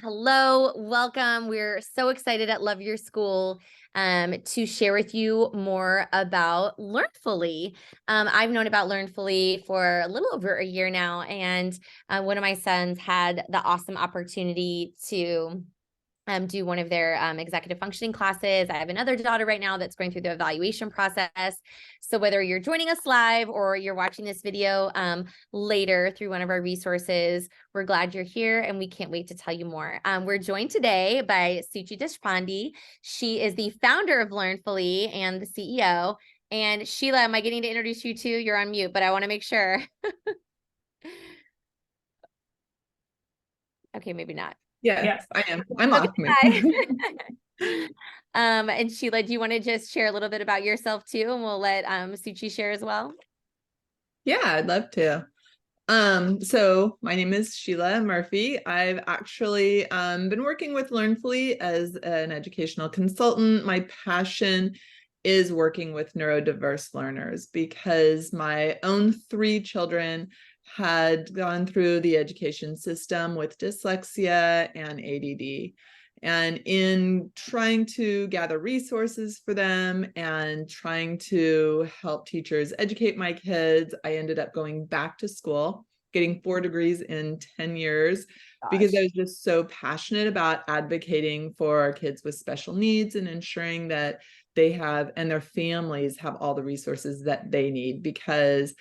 Hello, welcome. We're so excited at Love Your School to share with you more about Learnfully. I've known about Learnfully for a little over a year now, and one of my sons had the awesome opportunity to do one of their executive functioning classes. I have another daughter right now that's going through the evaluation process. So whether you're joining us live or you're watching this video later through one of our resources, we're glad you're here and we can't wait to tell you more. We're joined today by Suchi Deshpande. She is the founder of Learnfully and the CEO. And Sheila, am I getting to introduce you too? You're on mute, but I want to make sure. Okay, maybe not. Yes, I am. I'm off. And Sheila, do you want to just share a little bit about yourself too? And we'll let Suchi share as well. Yeah, I'd love to. So my name is Sheila Murphy. I've actually been working with Learnfully as an educational consultant. My passion is working with neurodiverse learners because my own 3 children had gone through the education system with dyslexia and ADD. And in trying to gather resources for them and trying to help teachers educate my kids, I ended up going back to school, getting 4 degrees in 10 years, because I was just so passionate about advocating for our kids with special needs and ensuring that they have and their families have all the resources that they need. Because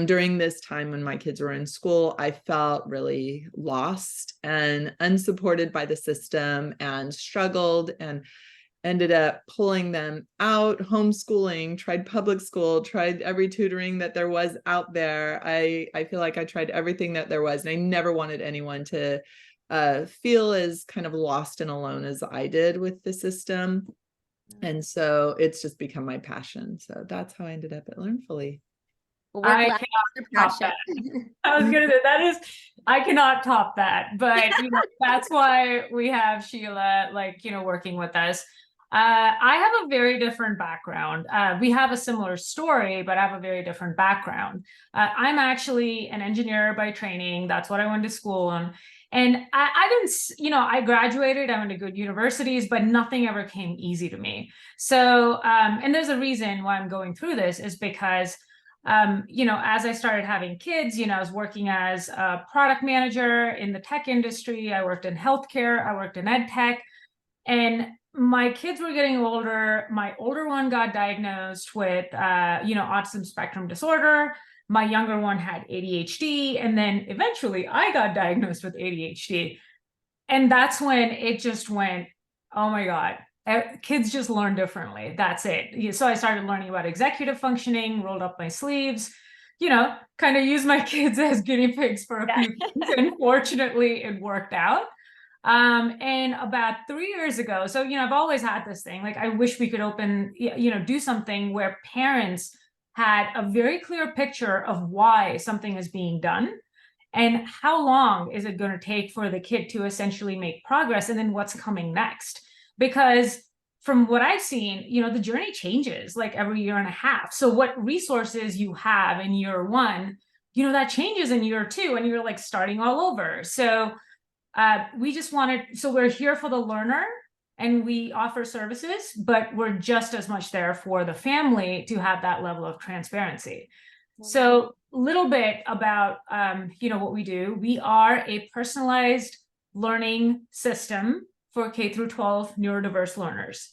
during this time when my kids were in school, I felt really lost and unsupported by the system and struggled and ended up pulling them out, homeschooling, tried public school, tried every tutoring that there was out there. I feel like I tried everything that there was, and I never wanted anyone to feel as kind of lost and alone as I did with the system. And so it's just become my passion. So that's how I ended up at Learnfully. Well, I cannot top that. I was gonna say I cannot top that, but that's why we have Sheila, working with us. I have a very different background. We have a similar story, but I have a very different background. I'm actually an engineer by training. That's what I went to school on. And I didn't, I graduated, I went to good universities, but nothing ever came easy to me. So, and there's a reason why I'm going through this is because as I started having kids, I was working as a product manager in the tech industry. I worked in healthcare. I worked in ed tech. And my kids were getting older. My older one got diagnosed with, autism spectrum disorder. My younger one had ADHD. And then eventually I got diagnosed with ADHD. And that's when it just went, oh my God. Kids just learn differently. That's it. So I started learning about executive functioning, rolled up my sleeves, kind of used my kids as guinea pigs for a few things. And fortunately, it worked out. And about 3 years ago, so, I've always had this thing, like, I wish we could do something where parents had a very clear picture of why something is being done and how long is it going to take for the kid to essentially make progress and then what's coming next. Because from what I've seen, the journey changes like every year and a half. So what resources you have in year 1, that changes in year 2 and you're like starting all over. So we're here for the learner and we offer services, but we're just as much there for the family to have that level of transparency. So a little bit about, what we do. We are a personalized learning system for K through 12 neurodiverse learners.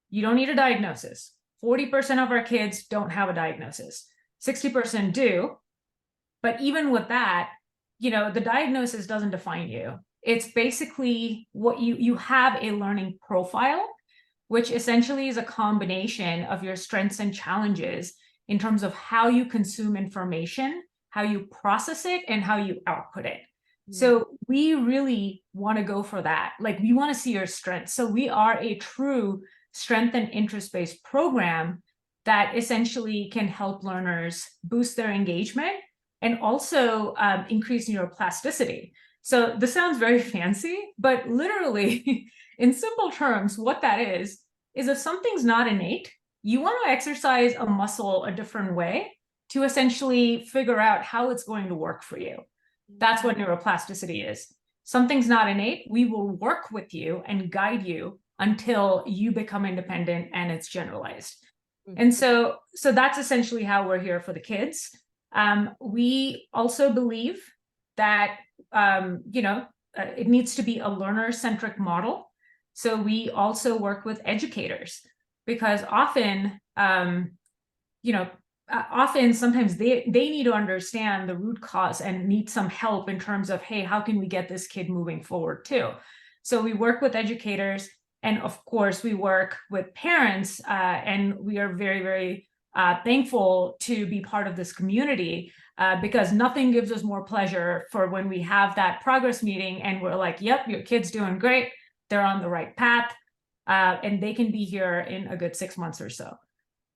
You don't need a diagnosis. 40% of our kids don't have a diagnosis. 60% do. But even with that, the diagnosis doesn't define you. It's basically what you have a learning profile, which essentially is a combination of your strengths and challenges in terms of how you consume information, how you process it, and how you output it. So we really want to go for that. Like, we want to see your strengths. So we are a true strength and interest-based program that essentially can help learners boost their engagement and also increase neuroplasticity. So this sounds very fancy, but literally, in simple terms, what that is if something's not innate, you want to exercise a muscle a different way to essentially figure out how it's going to work for you. That's what neuroplasticity is. something's not innate, we will work with you and guide you until you become independent and it's generalized. And so that's essentially how we're here for the kids. We also believe that, it needs to be a learner-centric model. So we also work with educators, because often, sometimes they need to understand the root cause and need some help in terms of, hey, how can we get this kid moving forward too? So we work with educators, and of course we work with parents, and we are very, very thankful to be part of this community, because nothing gives us more pleasure for when we have that progress meeting and we're like, yep, your kid's doing great, they're on the right path, and they can be here in a good 6 months or so.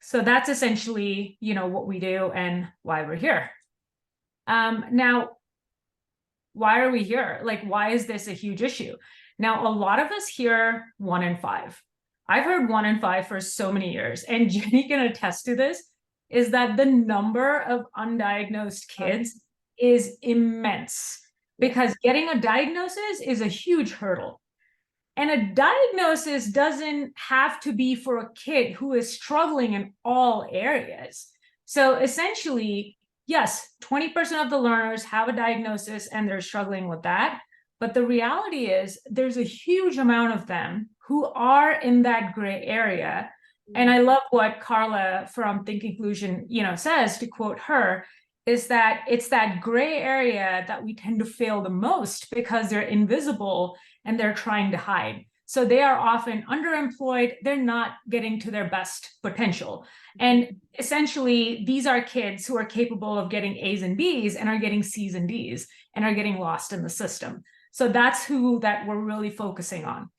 So that's essentially, what we do and why we're here. Now, why are we here? Like, why is this a huge issue? Now, a lot of us hear 1 in 5. I've heard 1 in 5 for so many years, and Jenny can attest to this, is that the number of undiagnosed kids is immense, because getting a diagnosis is a huge hurdle. And a diagnosis doesn't have to be for a kid who is struggling in all areas. So essentially, yes, 20% of the learners have a diagnosis and they're struggling with that. But the reality is there's a huge amount of them who are in that gray area. And I love what Carla from Think Inclusion, says, to quote her, is that it's that gray area that we tend to fail the most because they're invisible and they're trying to hide. So they are often underemployed. They're not getting to their best potential. And essentially, these are kids who are capable of getting A's and B's and are getting C's and D's and are getting lost in the system. So that's who that we're really focusing on.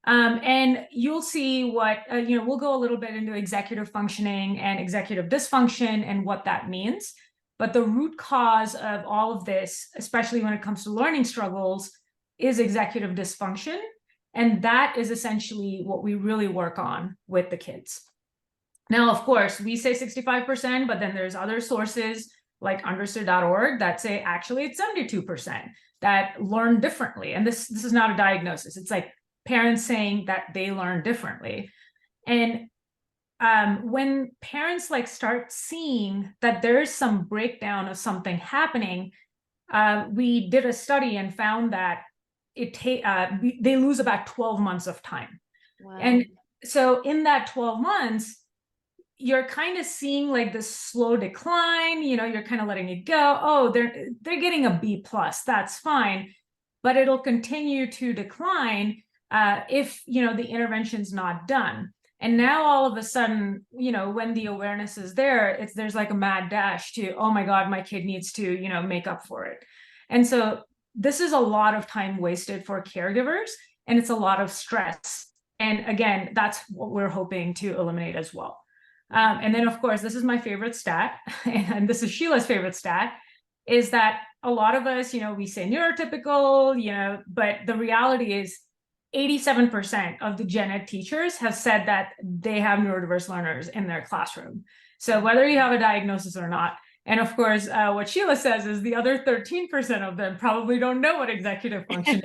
And you'll see what, we'll go a little bit into executive functioning and executive dysfunction and what that means. But the root cause of all of this, especially when it comes to learning struggles, is executive dysfunction. And that is essentially what we really work on with the kids. Now, of course, we say 65%, but then there's other sources like understood.org that say actually it's 72% that learn differently. And this is not a diagnosis. It's like parents saying that they learn differently. And when parents start seeing that there's some breakdown of something happening, we did a study and found that they lose about 12 months of time. Wow. And so in that 12 months, you're kind of seeing this slow decline, you're kind of letting it go. Oh, they're getting a B+, that's fine. But it'll continue to decline if, the intervention's not done. And now all of a sudden, when the awareness is there, there's like a mad dash to, oh my God, my kid needs to, make up for it. And so this is a lot of time wasted for caregivers, and it's a lot of stress. And again, that's what we're hoping to eliminate as well. And then, of course, this is my favorite stat, and this is Sheila's favorite stat, is that a lot of us, we say neurotypical, but the reality is 87% of the gen ed teachers have said that they have neurodiverse learners in their classroom. So whether you have a diagnosis or not, and of course, what Sheila says is the other 13% of them probably don't know what executive function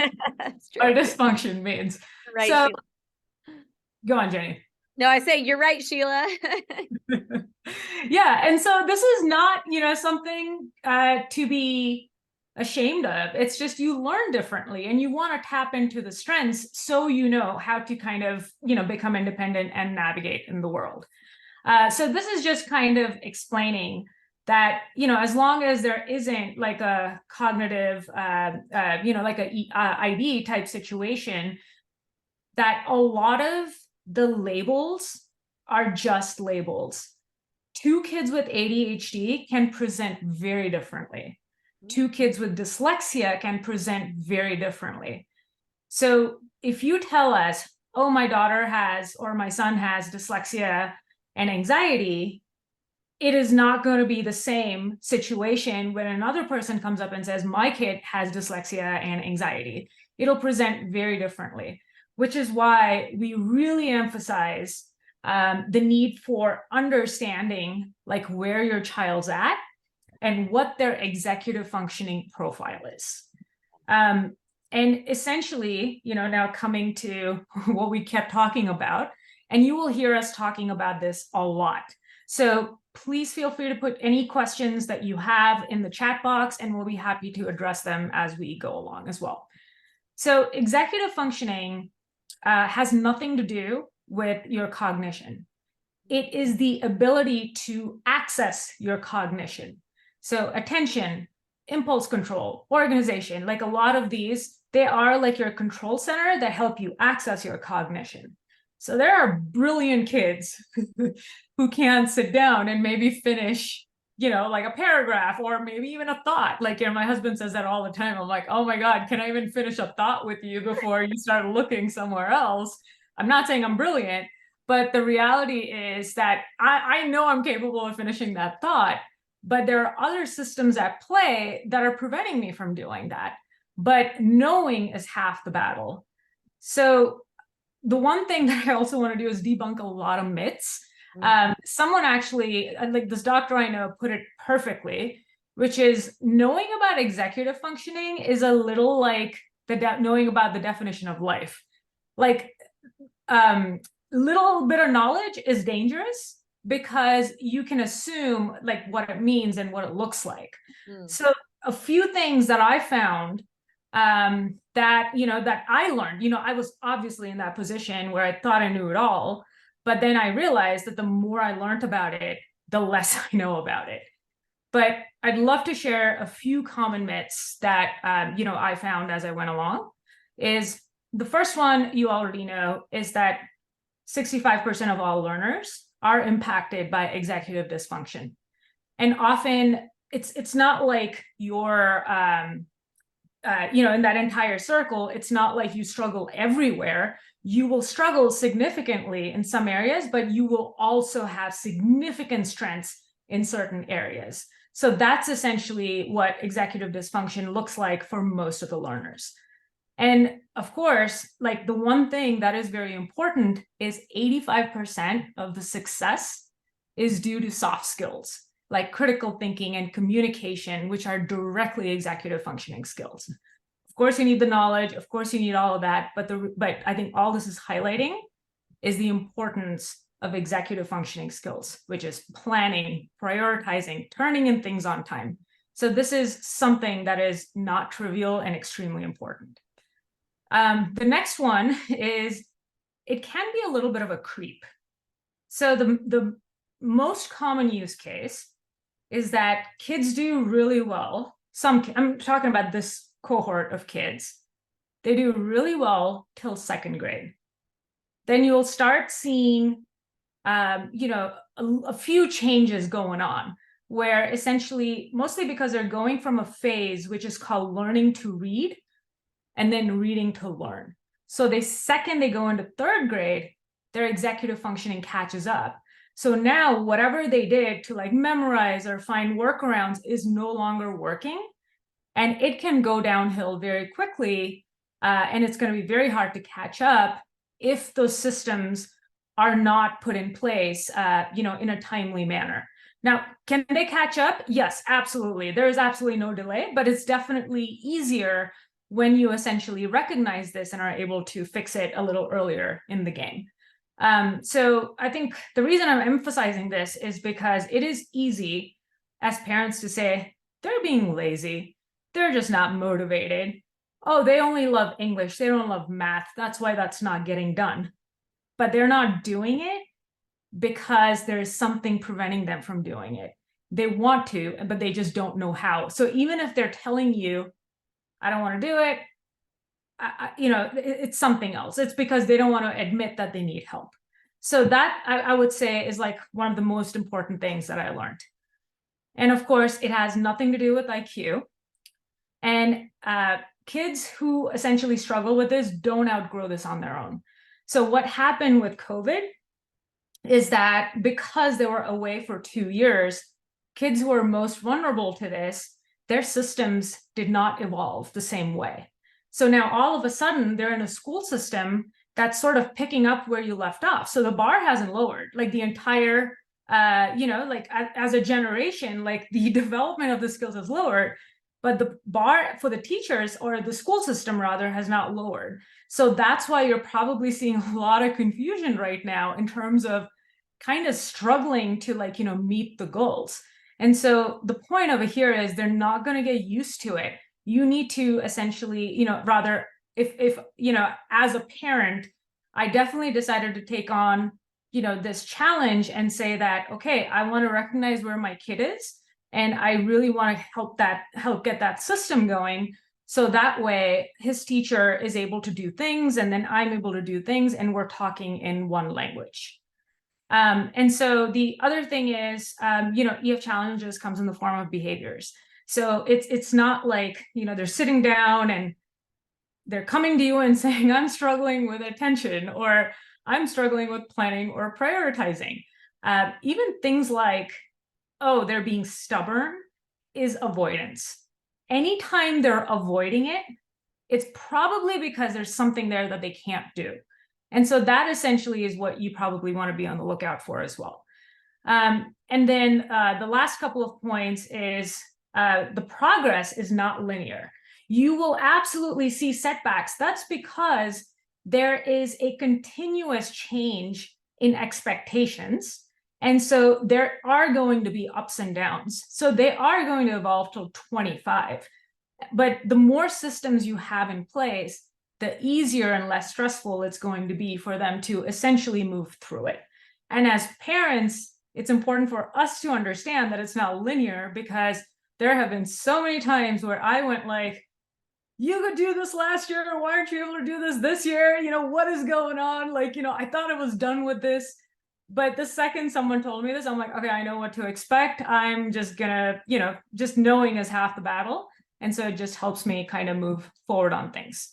or dysfunction means. Right, so, Sheila. Go on, Jenny. No, I say you're right, Sheila. Yeah, and so this is not, something to be ashamed of. It's just you learn differently, and you want to tap into the strengths so you know how to kind of, become independent and navigate in the world. So this is just kind of explaining that, as long as there isn't like a cognitive, like a ID type situation, that a lot of the labels are just labels. 2 kids with ADHD can present very differently. 2 kids with dyslexia can present very differently. So if you tell us, oh, my daughter has, or my son has dyslexia and anxiety, it is not going to be the same situation when another person comes up and says, my kid has dyslexia and anxiety. It'll present very differently, which is why we really emphasize the need for understanding where your child's at and what their executive functioning profile is. And essentially, now coming to what we kept talking about, and you will hear us talking about this a lot. So please feel free to put any questions that you have in the chat box, and we'll be happy to address them as we go along as well. So executive functioning has nothing to do with your cognition. It is the ability to access your cognition. So attention, impulse control, organization, like a lot of these, they are like your control center that help you access your cognition. So there are brilliant kids who can sit down and maybe finish, like a paragraph or maybe even a thought. Like, my husband says that all the time. I'm like, oh my God, can I even finish a thought with you before you start looking somewhere else? I'm not saying I'm brilliant, but the reality is that I know I'm capable of finishing that thought, but there are other systems at play that are preventing me from doing that. But knowing is half the battle. So the one thing that I also want to do is debunk a lot of myths. Someone actually, like this doctor I know, put it perfectly, which is knowing about executive functioning is a little like knowing about the definition of life. Like, little bit of knowledge is dangerous because you can assume like what it means and what it looks like. So a few things that I found that I learned, I was obviously in that position where I thought I knew it all, but then I realized that the more I learned about it, the less I know about it. But I'd love to share a few common myths that I found as I went along. Is the first one you already know is that 65% of all learners are impacted by executive dysfunction. And often it's not like you're, in that entire circle, it's not like you struggle everywhere. You will struggle significantly in some areas, but you will also have significant strengths in certain areas. So that's essentially what executive dysfunction looks like for most of the learners. And of course, like the one thing that is very important is 85% of the success is due to soft skills, like critical thinking and communication, which are directly executive functioning skills. Of course, you need the knowledge. Of course, you need all of that. But I think all this is highlighting is the importance of executive functioning skills, which is planning, prioritizing, turning in things on time. So this is something that is not trivial and extremely important. The next one is it can be a little bit of a creep. So the most common use case is that kids do really well. I'm talking about this cohort of kids. They do really well till second grade. Then you'll start seeing, a few changes going on where essentially, mostly because they're going from a phase which is called learning to read and then reading to learn. So the second they go into third grade, their executive functioning catches up. So now whatever they did to like memorize or find workarounds is no longer working. And it can go downhill very quickly. And it's going to be very hard to catch up if those systems are not put in place, in a timely manner. Now, can they catch up? Yes, absolutely. There is absolutely no delay, but it's definitely easier when you essentially recognize this and are able to fix it a little earlier in the game. So I think the reason I'm emphasizing this is because it is easy as parents to say, they're being lazy. They're just not motivated. Oh, they only love English. They don't love math. That's why that's not getting done. But they're not doing it because there's something preventing them from doing it. They want to, but they just don't know how. So even if they're telling you, I don't want to do it, it's something else. It's because they don't want to admit that they need help. So that I would say is like one of the most important things that I learned. And of course, it has nothing to do with IQ. And kids who essentially struggle with this don't outgrow this on their own. So what happened with COVID is that because they were away for 2 years, kids who are most vulnerable to this, their systems did not evolve the same way. So now all of a sudden they're in a school system that's sort of picking up where you left off. So the bar hasn't lowered, like the entire, as a generation, like the development of the skills is lower, but the bar for the teachers, or the school system rather, has not lowered. So that's why you're probably seeing a lot of confusion right now in terms of kind of struggling to, like, meet the goals. And so the point over here is they're not going to get used to it. You need to essentially, rather, if as a parent, I definitely decided to take on, this challenge and say that, okay, I want to recognize where my kid is, and I really want to help get that system going. So that way his teacher is able to do things, and then I'm able to do things, and we're talking in one language. And so the other thing is, EF challenges comes in the form of behaviors. So it's not like, they're sitting down and they're coming to you and saying, I'm struggling with attention, or I'm struggling with planning or prioritizing. Even things like, oh, they're being stubborn, is avoidance. Anytime they're avoiding it, it's probably because there's something there that they can't do. And so that essentially is what you probably want to be on the lookout for as well. And then the last couple of points is the progress is not linear. You will absolutely see setbacks. That's because there is a continuous change in expectations. And so there are going to be ups and downs. So they are going to evolve till 25. But the more systems you have in place, the easier and less stressful it's going to be for them to essentially move through it. And as parents, it's important for us to understand that it's not linear, because there have been so many times where I went like, you could do this last year, why aren't you able to do this year? What is going on? Like, I thought it was done with this. But the second someone told me this, I'm like, okay, I know what to expect. I'm just gonna, just knowing is half the battle. And so it just helps me kind of move forward on things.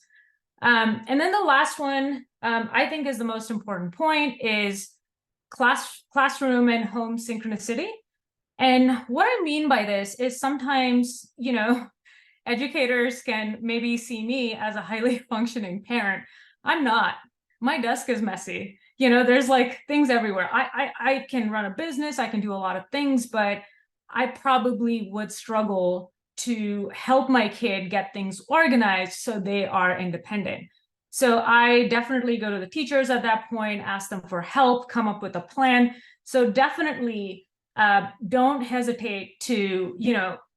And then the last one, I think is the most important point, is classroom and home synchronicity. And what I mean by this is sometimes, educators can maybe see me as a highly functioning parent. I'm not. My desk is messy. There's like things everywhere. I can run a business, I can do a lot of things, but I probably would struggle to help my kid get things organized so they are independent. So I definitely go to the teachers at that point, ask them for help, come up with a plan. So definitely don't hesitate to,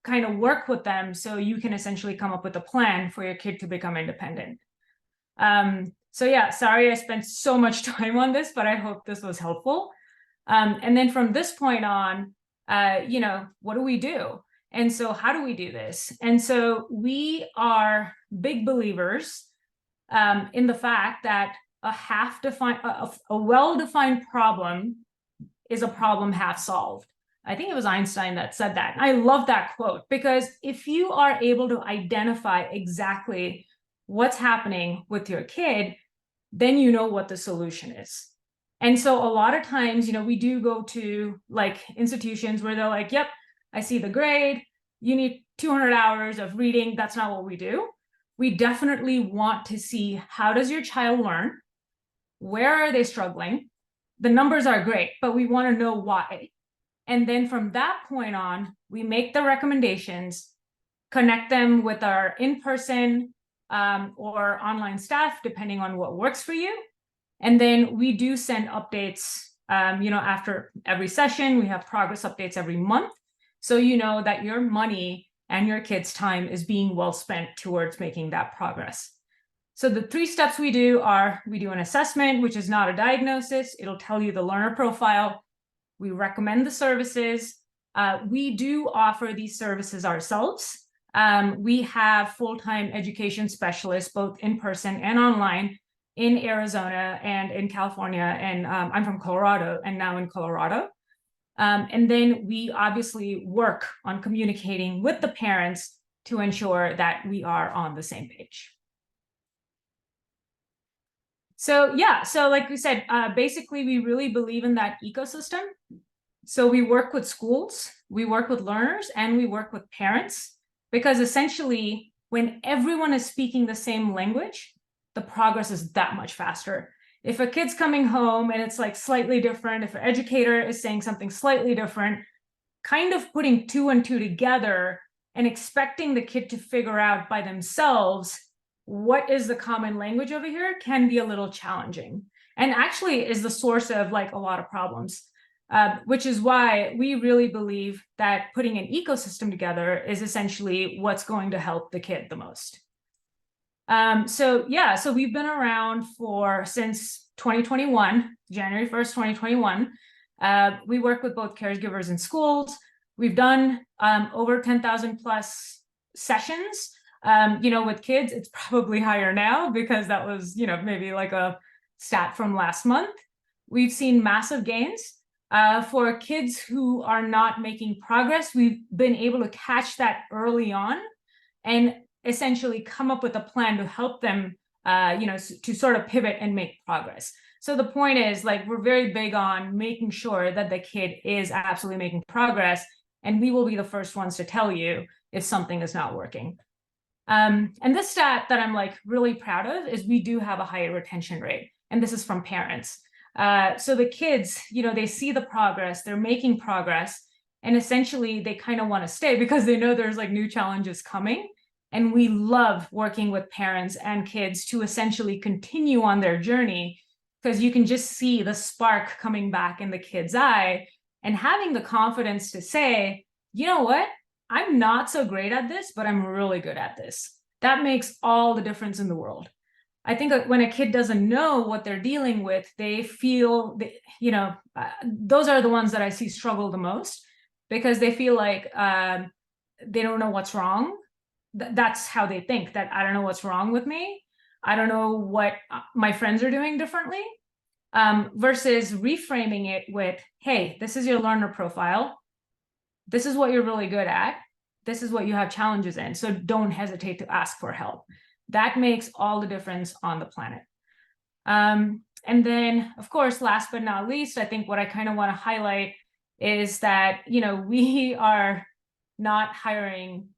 kind of work with them so you can essentially come up with a plan for your kid to become independent. So yeah, sorry I spent so much time on this, but I hope this was helpful. And then from this point on, what do we do? And so how do we do this? And so we are big believers in the fact that a well-defined problem is a problem half solved. I think it was Einstein that said that. I love that quote, because if you are able to identify exactly what's happening with your kid, then you know what the solution is. And so a lot of times, we do go to like institutions where they're like, yep, I see the grade, you need 200 hours of reading. That's not what we do. We definitely want to see, how does your child learn? Where are they struggling? The numbers are great, but we want to know why. And then from that point on, we make the recommendations, connect them with our in-person or online staff, depending on what works for you. And then we do send updates, after every session. We have progress updates every month. So you know that your money and your kids' time is being well spent towards making that progress. So the 3 steps we do are, we do an assessment, which is not a diagnosis. It'll tell you the learner profile. We recommend the services. We do offer these services ourselves. We have full-time education specialists, both in person and online, in Arizona and in California. And I'm from Colorado and now in Colorado. And then we obviously work on communicating with the parents to ensure that we are on the same page. So yeah, so like we said, basically we really believe in that ecosystem. So we work with schools, we work with learners, and we work with parents, because essentially when everyone is speaking the same language, the progress is that much faster. If a kid's coming home and it's like slightly different, if an educator is saying something slightly different, kind of putting 2 and 2 together and expecting the kid to figure out by themselves what is the common language over here can be a little challenging, and actually is the source of like a lot of problems. Which is why we really believe that putting an ecosystem together is essentially what's going to help the kid the most. So we've been around since 2021, January 1st, 2021. We work with both caregivers and schools. We've done over 10,000 plus sessions. With kids, it's probably higher now because that was, maybe like a stat from last month. We've seen massive gains. For kids who are not making progress, we've been able to catch that early on and essentially come up with a plan to help them, to sort of pivot and make progress. So the point is, like, we're very big on making sure that the kid is absolutely making progress, and we will be the first ones to tell you if something is not working. And this stat that I'm like really proud of is we do have a higher retention rate, and this is from parents. So the kids, they see the progress, they're making progress, and essentially they kind of want to stay because they know there's like new challenges coming. And we love working with parents and kids to essentially continue on their journey, because you can just see the spark coming back in the kid's eye and having the confidence to say, you know what, I'm not so great at this, but I'm really good at this. That makes all the difference in the world. I think that when a kid doesn't know what they're dealing with, they feel, those are the ones that I see struggle the most, because they feel like they don't know what's wrong. That's how they think, that I don't know what's wrong with me. I don't know what my friends are doing differently, versus reframing it with, hey, this is your learner profile. This is what you're really good at. This is what you have challenges in. So don't hesitate to ask for help. That makes all the difference on the planet. And then, of course, last but not least, I think what I kind of want to highlight is that, we are not hiring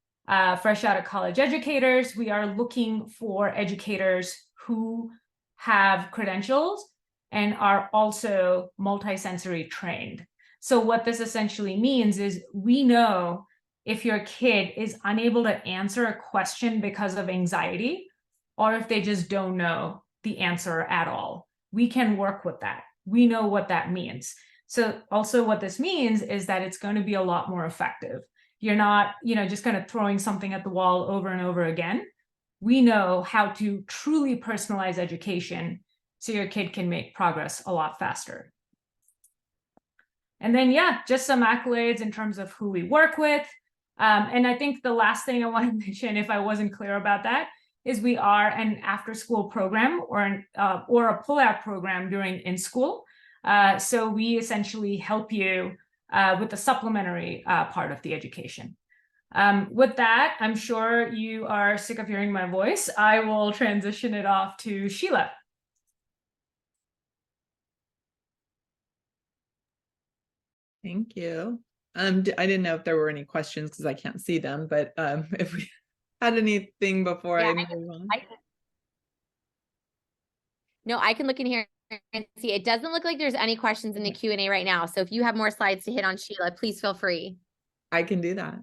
fresh out of college educators. We are looking for educators who have credentials and are also multisensory trained. So what this essentially means is we know if your kid is unable to answer a question because of anxiety, or if they just don't know the answer at all, we can work with that. We know what that means. So also what this means is that it's going to be a lot more effective. You're not, just kind of throwing something at the wall over and over again. We know how to truly personalize education so your kid can make progress a lot faster. And then, just some accolades in terms of who we work with. And I think the last thing I want to mention, if I wasn't clear about that, is we are an after-school program or a pull-out program during in-school. So we essentially help you with the supplementary part of the education. With that, I'm sure you are sick of hearing my voice. I will transition it off to Sheila. Thank you. I didn't know if there were any questions because I can't see them, but if we had anything before I move on. No, I can look in here and see. It doesn't look like there's any questions in the Q&A right now. So if you have more slides to hit on, Sheila, please feel free. I can do that.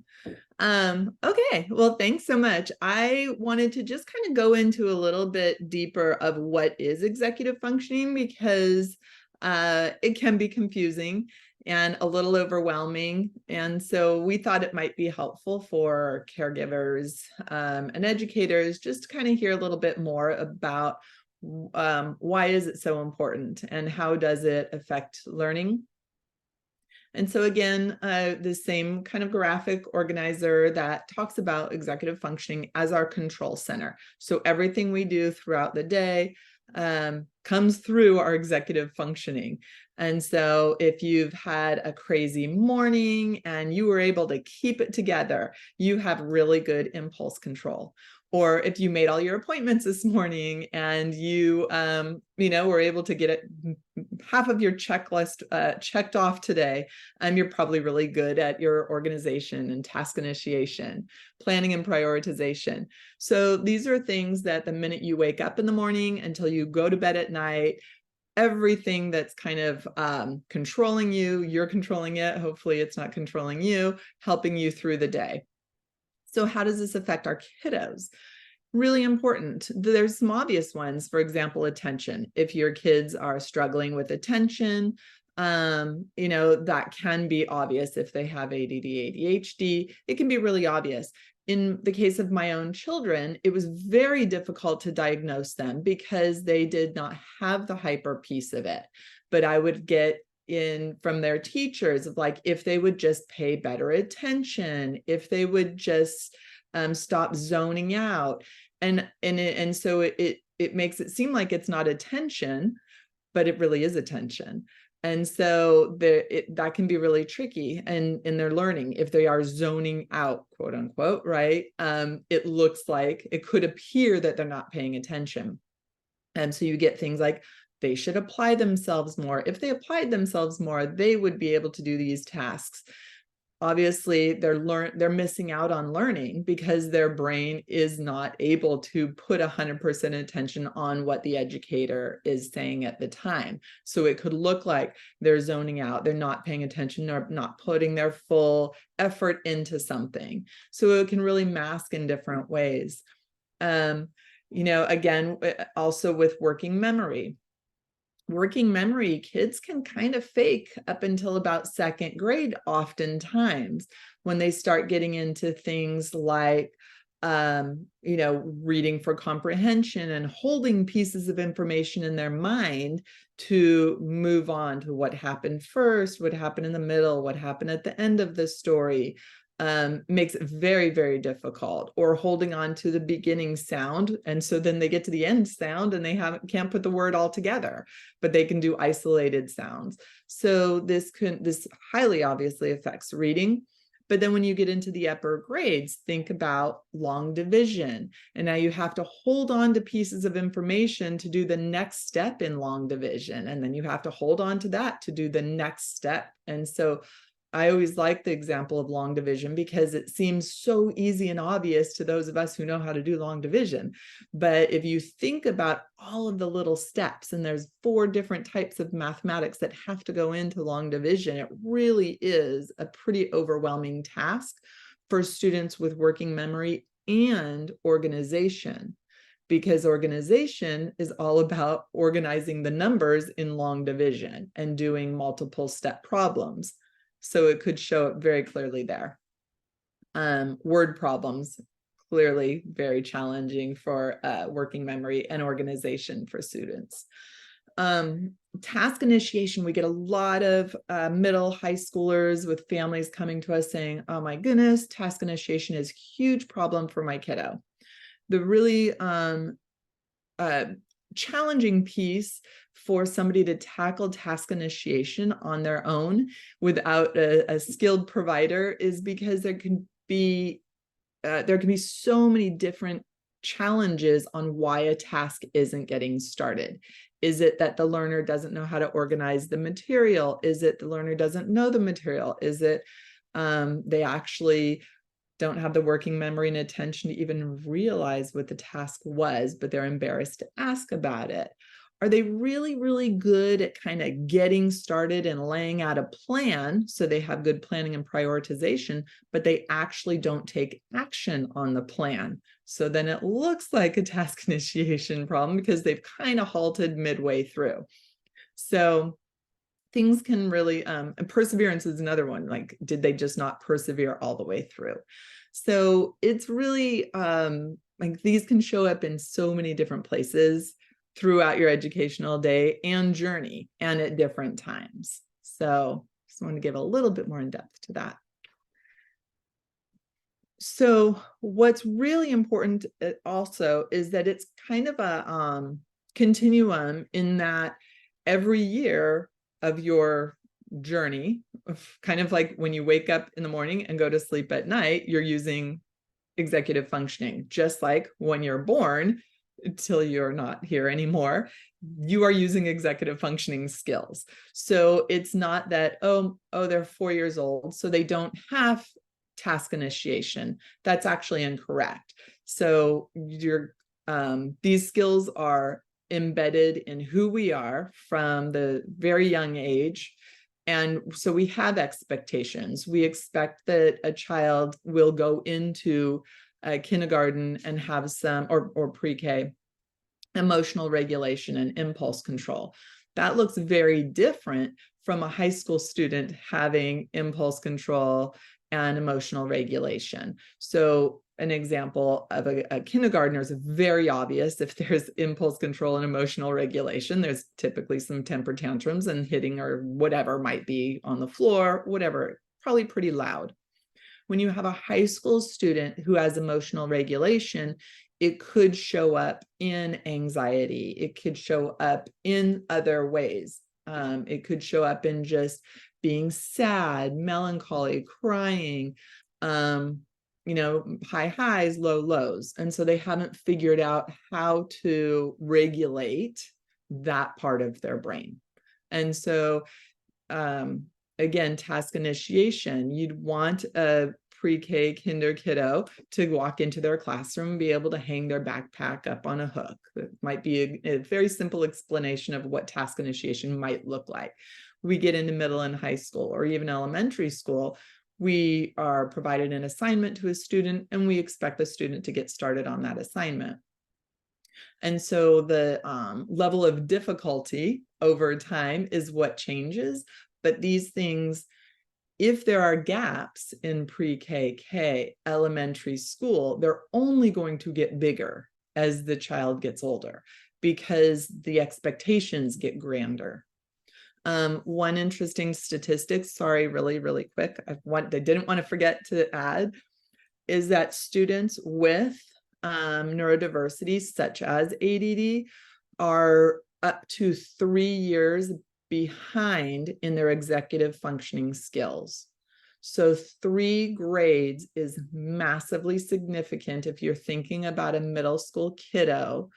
Okay, well, thanks so much. I wanted to just kind of go into a little bit deeper of what is executive functioning, because it can be confusing and a little overwhelming. And so we thought it might be helpful for caregivers and educators just to kind of hear a little bit more about why is it so important and how does it affect learning. And so again, the same kind of graphic organizer that talks about executive functioning as our control center. So everything we do throughout the day comes through our executive functioning. And so if you've had a crazy morning and you were able to keep it together, you have really good impulse control. Or if you made all your appointments this morning and you, were able to get half of your checklist checked off today, you're probably really good at your organization and task initiation, planning and prioritization. So these are things that the minute you wake up in the morning until you go to bed at night, everything that's kind of controlling you, you're controlling it. Hopefully it's not controlling you, helping you through the day. So how does this affect our kiddos? Really important. There's some obvious ones. For example, attention. If your kids are struggling with attention, that can be obvious. If they have ADD, ADHD, it can be really obvious. In the case of my own children, it was very difficult to diagnose them because they did not have the hyper piece of it. But I would get in from their teachers of like, if they would just pay better attention, if they would just stop zoning out. And so it makes it seem like it's not attention, but it really is attention. And so that can be really tricky in their learning. If they are zoning out, quote unquote, right? It looks like, it could appear that they're not paying attention. And so you get things like, they should apply themselves more. If they applied themselves more, they would be able to do these tasks. Obviously, they're missing out on learning because their brain is not able to put 100% attention on what the educator is saying at the time. So it could look like they're zoning out, they're not paying attention, or not putting their full effort into something. So it can really mask in different ways. Again, also with working memory. Working memory, kids can kind of fake up until about second grade, oftentimes, when they start getting into things like, reading for comprehension and holding pieces of information in their mind to move on to what happened first, what happened in the middle, what happened at the end of the story. Makes it very, very difficult, or holding on to the beginning sound. And so then they get to the end sound and they can't put the word all together, but they can do isolated sounds. So this highly obviously affects reading. But then when you get into the upper grades, think about long division. And now you have to hold on to pieces of information to do the next step in long division. And then you have to hold on to that to do the next step. And so I always like the example of long division because it seems so easy and obvious to those of us who know how to do long division. But if you think about all of the little steps, and there's 4 different types of mathematics that have to go into long division, it really is a pretty overwhelming task for students with working memory and organization, because organization is all about organizing the numbers in long division and doing multiple step problems. So it could show up very clearly there. Word problems, clearly very challenging for working memory and organization for students. Task initiation, we get a lot of middle high schoolers with families coming to us saying, oh my goodness, task initiation is a huge problem for my kiddo. The really challenging piece for somebody to tackle task initiation on their own without a skilled provider is because there can be so many different challenges on why a task isn't getting started. Is it that the learner doesn't know how to organize the material? Is it the learner doesn't know the material? Is it they actually don't have the working memory and attention to even realize what the task was, but they're embarrassed to ask about it? Are they really, really good at kind of getting started and laying out a plan so they have good planning and prioritization, but they actually don't take action on the plan? So then it looks like a task initiation problem because they've kind of halted midway through. So things can really, and perseverance is another one. Like, did they just not persevere all the way through? So it's really like these can show up in so many different places throughout your educational day and journey, and at different times. So just want to give a little bit more in depth to that. So what's really important also is that it's kind of a continuum, in that every year of your journey, kind of like when you wake up in the morning and go to sleep at night, you're using executive functioning. Just like when you're born until you're not here anymore, you are using executive functioning skills. So it's not that, oh, they're 4 years old, so they don't have task initiation. That's actually incorrect. So these skills are embedded in who we are from the very young age. And so we have expectations. We expect that a child will go into kindergarten and have some, or pre-K, emotional regulation and impulse control. That looks very different from a high school student having impulse control and emotional regulation. So an example of a kindergartner is very obvious. If there's impulse control and emotional regulation, there's typically some temper tantrums and hitting or whatever might be on the floor, whatever, probably pretty loud. When you have a high school student who has emotional regulation, it could show up in anxiety. It could show up in other ways. It could show up in just being sad, melancholy, crying, high highs, low lows. And so they haven't figured out how to regulate that part of their brain. And so, again, task initiation, you'd want a pre-K kinder kiddo to walk into their classroom and be able to hang their backpack up on a hook. That might be a very simple explanation of what task initiation might look like. We get into middle and high school or even elementary school, we are provided an assignment to a student and we expect the student to get started on that assignment. And so the level of difficulty over time is what changes, but these things, if there are gaps in pre-K, elementary school, they're only going to get bigger as the child gets older because the expectations get grander. One interesting statistic, sorry, really quick, I didn't want to forget to add, is that students with neurodiversity, such as ADD, are up to 3 years behind in their executive functioning skills. So 3 grades is massively significant if you're thinking about a middle school kiddo,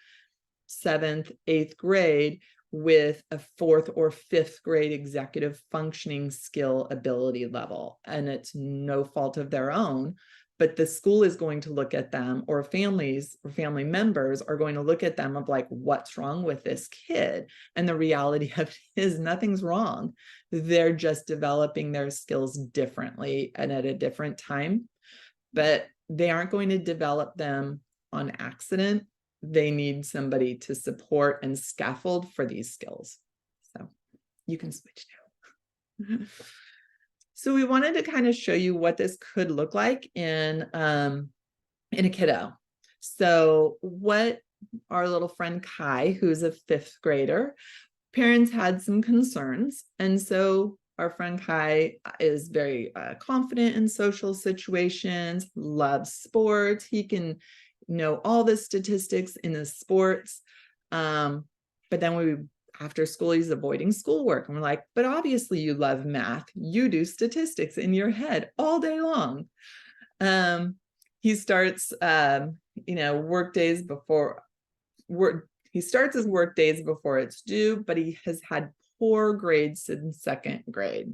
7th, 8th grade, with a 4th or 5th grade executive functioning skill ability level. And it's no fault of their own, but the school is going to look at them, or families or family members are going to look at them of like, what's wrong with this kid? And the reality of it is nothing's wrong. They're just developing their skills differently and at a different time, but they aren't going to develop them on accident. They need somebody to support and scaffold for these skills. So you can switch now. So we wanted to kind of show you what this could look like in a kiddo. So what our little friend Kai, who's a 5th grader, parents had some concerns. And so our friend Kai is very confident in social situations, loves sports. He can know all the statistics in the sports. But then after school, he's avoiding schoolwork. And we're like, but obviously you love math. You do statistics in your head all day long. He starts, work days before work. He starts his work days before it's due, but he has had poor grades in 2nd grade.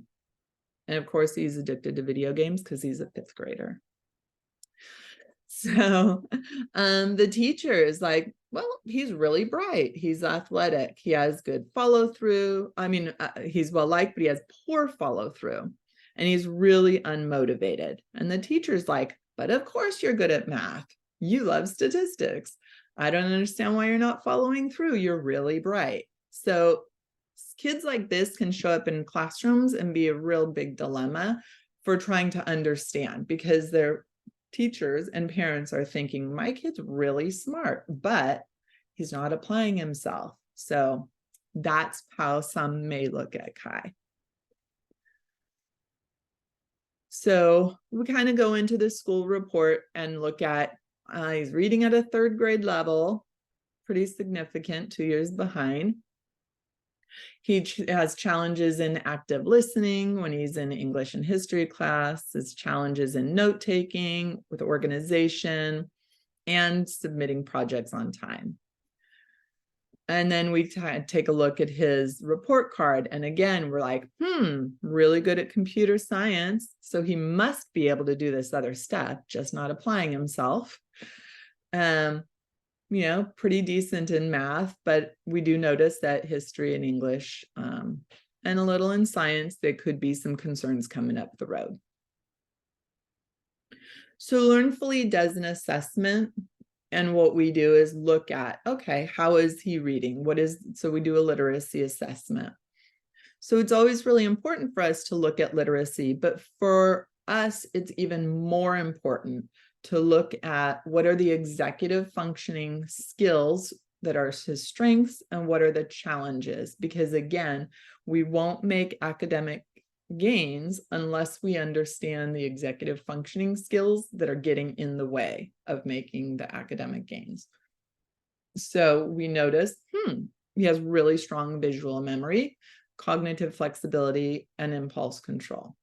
And of course, he's addicted to video games because he's a 5th grader. So the teacher is like, well, he's really bright. He's athletic. He has good follow through. I mean, he's well liked, but he has poor follow through and he's really unmotivated. And the teacher's like, but of course you're good at math. You love statistics. I don't understand why you're not following through. You're really bright. So kids like this can show up in classrooms and be a real big dilemma for trying to understand, because their teachers and parents are thinking, my kid's really smart, but he's not applying himself. So that's how some may look at Kai. So we kind of go into the school report and look at, he's reading at a 3rd grade level, pretty significant, 2 years behind. He has challenges in active listening when he's in English and history class, his challenges in note-taking, with organization, and submitting projects on time. And then we take a look at his report card. And again, we're like, really good at computer science. So he must be able to do this other stuff, just not applying himself. Pretty decent in math, but we do notice that history and English and a little in science, there could be some concerns coming up the road. So Learnfully does an assessment, and what we do is look at, okay, how is he reading? So we do a literacy assessment. So it's always really important for us to look at literacy, but for us, it's even more important to look at what are the executive functioning skills that are his strengths and what are the challenges, because again, we won't make academic gains unless we understand the executive functioning skills that are getting in the way of making the academic gains. So we noticed, he has really strong visual memory, cognitive flexibility, and impulse control.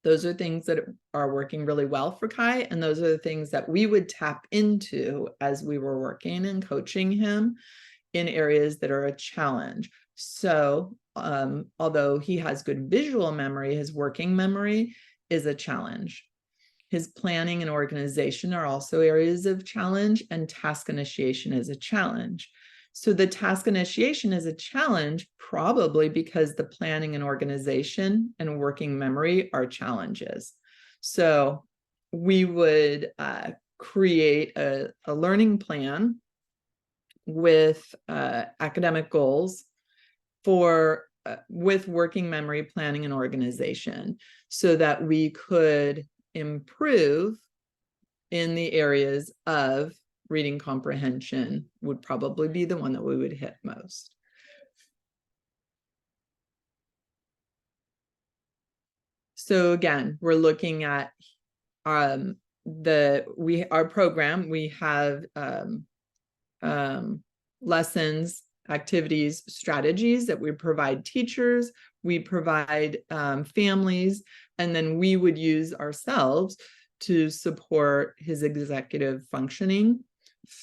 Those are things that are working really well for Kai, and those are the things that we would tap into as we were working and coaching him in areas that are a challenge. So although he has good visual memory, his working memory is a challenge. His planning and organization are also areas of challenge, and task initiation is a challenge. So the task initiation is a challenge probably because the planning and organization and working memory are challenges. So we would create a learning plan with academic goals for with working memory, planning, and organization, so that we could improve in the areas of reading comprehension. Would probably be the one that we would hit most. So again, we're looking at our program. We have lessons, activities, strategies that we provide teachers, we provide families, and then we would use ourselves to support his executive functioning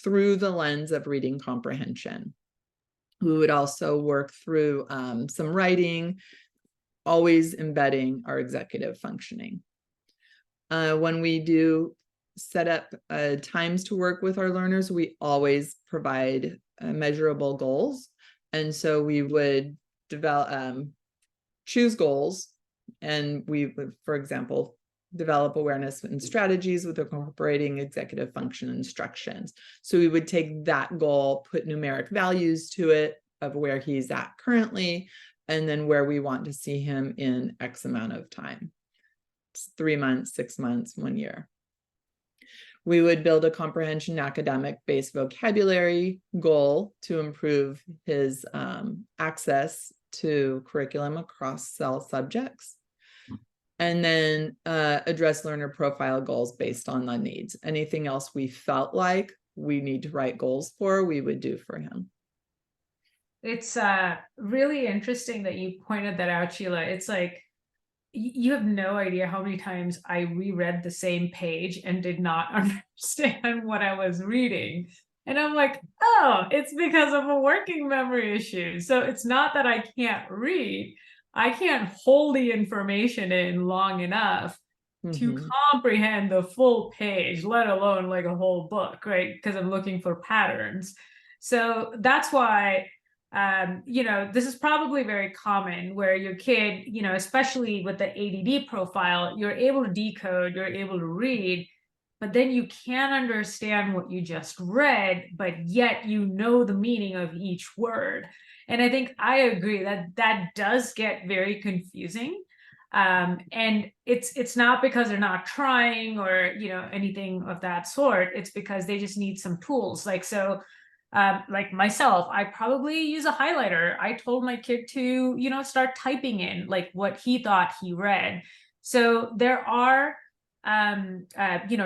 through the lens of reading comprehension. We would also work through some writing, always embedding our executive functioning. When we do set up times to work with our learners, we always provide measurable goals. And so we would develop, choose goals, and we would, for example, develop awareness and strategies with incorporating executive function instructions. So we would take that goal, put numeric values to it of where he's at currently, and then where we want to see him in X amount of time. It's 3 months, 6 months, 1 year. We would build a comprehension academic-based vocabulary goal to improve his access to curriculum across cell subjects. And then address learner profile goals based on the needs. Anything else we felt like we need to write goals for, we would do for him. It's really interesting that you pointed that out, Sheila. It's like, you have no idea how many times I reread the same page and did not understand what I was reading. And I'm like, oh, it's because of a working memory issue. So it's not that I can't read. I can't hold the information in long enough to comprehend the full page, let alone like a whole book, right? Because I'm looking for patterns. So that's why this is probably very common where your kid, especially with the ADD profile, you're able to decode, you're able to read, but then you can't understand what you just read, but yet you know the meaning of each word. And I think I agree that that does get very confusing. And it's not because they're not trying or, anything of that sort. It's because they just need some tools. Like myself, I probably use a highlighter. I told my kid to, start typing in like what he thought he read. So there are,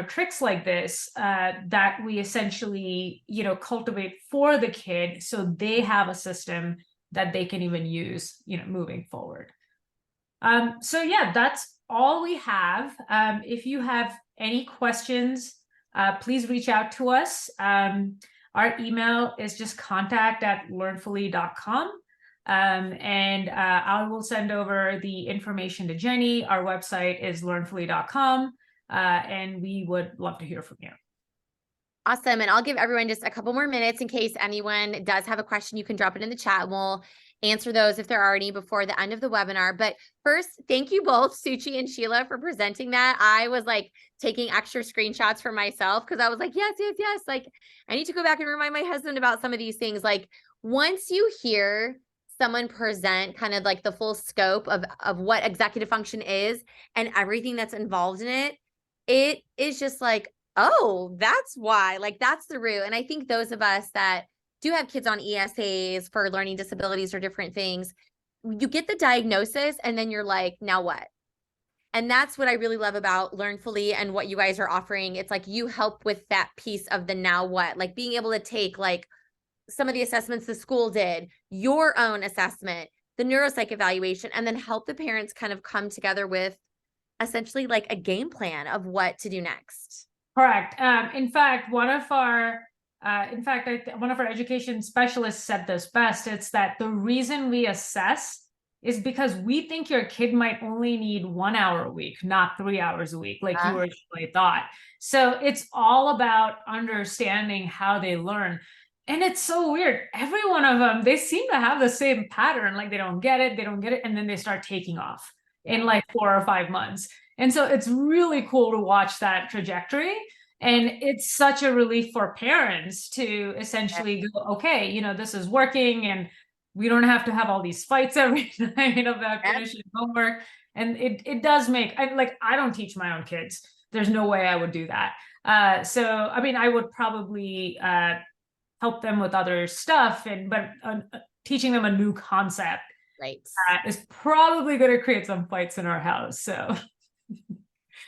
tricks like this that we essentially, cultivate for the kid so they have a system that they can even use, moving forward. So yeah, that's all we have. If you have any questions, please reach out to us. Our email is just contact@learnfully.com. And I will send over the information to Jenny. Our website is learnfully.com. And we would love to hear from you. Awesome. And I'll give everyone just a couple more minutes in case anyone does have a question. You can drop it in the chat and we'll answer those if there are any before the end of the webinar. But first, thank you both, Suchi and Sheila, for presenting that. I was like taking extra screenshots for myself because I was like, yes, yes, yes. Like, I need to go back and remind my husband about some of these things. Like, once you hear someone present kind of like the full scope of what executive function is and everything that's involved in it, it is just like, oh, that's why, like, that's the root. And I think those of us that do have kids on ESAs for learning disabilities or different things, you get the diagnosis and then you're like, now what? And that's what I really love about Learnfully and what you guys are offering. It's like you help with that piece of the now what, like being able to take like some of the assessments the school did, your own assessment, the neuropsych evaluation, and then help the parents kind of come together with essentially like a game plan of what to do next. Correct. In fact, one of our education specialists said this best. It's that the reason we assess is because we think your kid might only need 1 hour a week, not 3 hours a week, like you originally thought. So it's all about understanding how they learn. And it's so weird. Every one of them, they seem to have the same pattern. Like they don't get it, and then they start taking off in like 4 or 5 months. And so it's really cool to watch that trajectory. And it's such a relief for parents to essentially go, okay, you know, this is working and we don't have to have all these fights every night about finishing homework. And it does make, I don't teach my own kids. There's no way I would do that. So, I mean, I would probably help them with other stuff, but teaching them a new concept is probably going to create some fights in our house. So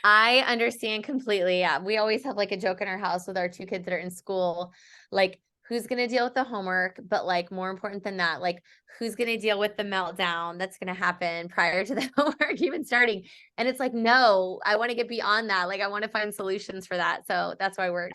I understand completely. Yeah. We always have like a joke in our house with our 2 kids that are in school, like who's going to deal with the homework, but like more important than that, like who's going to deal with the meltdown that's going to happen prior to the homework even starting. And it's like, no, I want to get beyond that. Like I want to find solutions for that. So that's why we're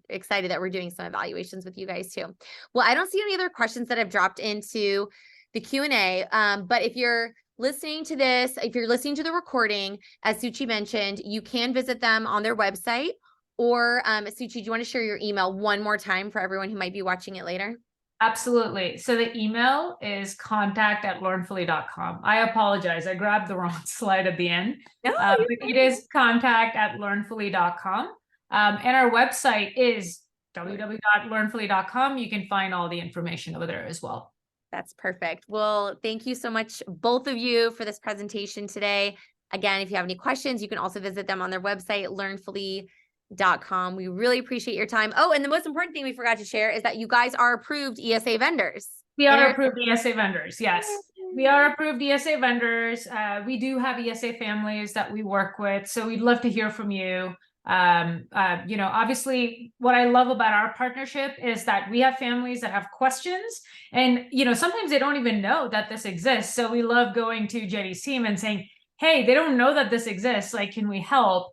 excited that we're doing some evaluations with you guys too. Well, I don't see any other questions that have dropped into the Q&A. But if you're listening to this, if you're listening to the recording, as Suchi mentioned, you can visit them on their website. Or Suchi, do you want to share your email one more time for everyone who might be watching it later? Absolutely. So the email is contact@learnfully.com. I apologize. I grabbed the wrong slide at the end. No, it is contact@learnfully.com. And our website is www.learnfully.com. You can find all the information over there as well. That's perfect. Well, thank you so much, both of you, for this presentation today. Again, if you have any questions, you can also visit them on their website, learnfully.com. We really appreciate your time. Oh, and the most important thing we forgot to share is that you guys are approved ESA vendors. We are approved ESA vendors. Yes, we are approved ESA vendors. We do have ESA families that we work with. So we'd love to hear from you. You know, obviously what I love about our partnership is that we have families that have questions and, you know, sometimes they don't even know that this exists. So we love going to Jenny's team and saying, hey, they don't know that this exists. Like, can we help?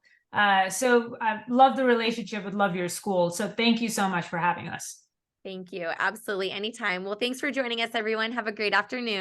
So I love the relationship with Love Your School. So thank you so much for having us. Thank you. Absolutely. Anytime. Well, thanks for joining us, everyone. Have a great afternoon.